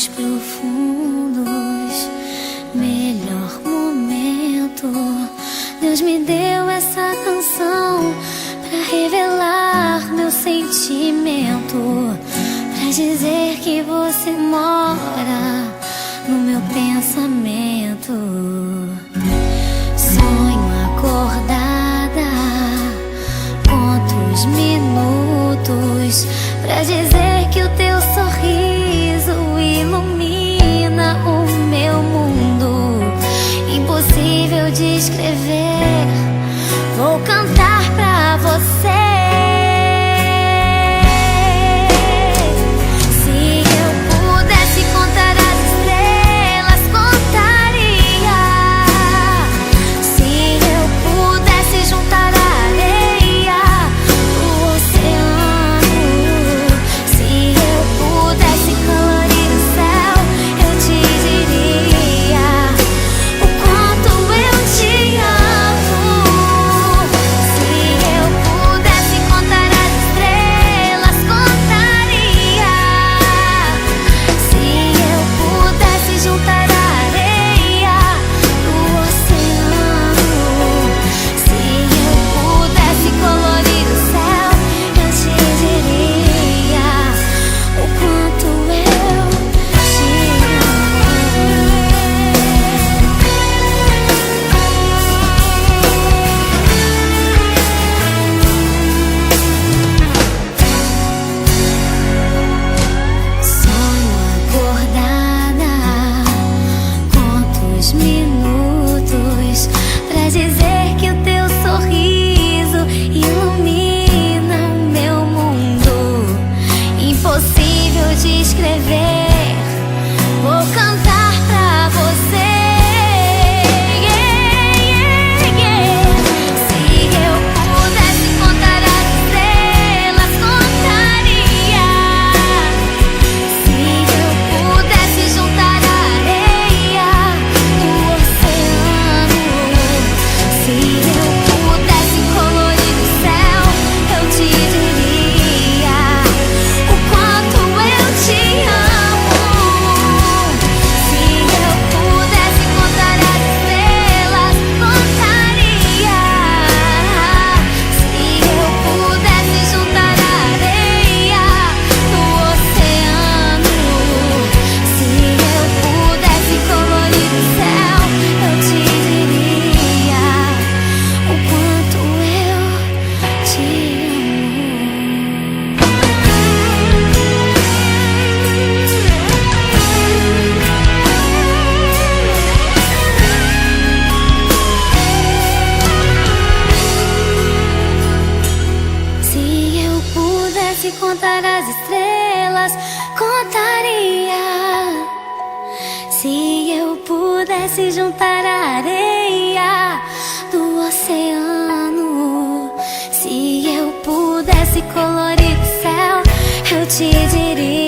mais profundos, melhor momento. Deus me deu essa canção pra revelar meu sentimento, pra dizer que você mora no meu pensamento. Sonho acordada, conto os minutos pra dizer que o teu sorriso ilumina o meu mundo. Impossível de escrever, vou cantar pra você. Dizer que o teu sorriso ilumina o meu mundo. Impossível de escrever, vou cantar pra você. Se eu pudesse contar as estrelas, contaria. Se eu pudesse juntar a areia do oceano, se eu pudesse colorir o céu, eu te diria o quanto eu te amo. Se eu pudesse contar as estrelas, contaria. Se eu pudesse juntar a areia do oceano, se eu pudesse colorir o céu, eu te diria o quanto eu te amo. Se eu pudesse contar as estrelas, contaria. Se eu pudesse juntar a areia do oceano, se eu pudesse colorir o céu, eu te diria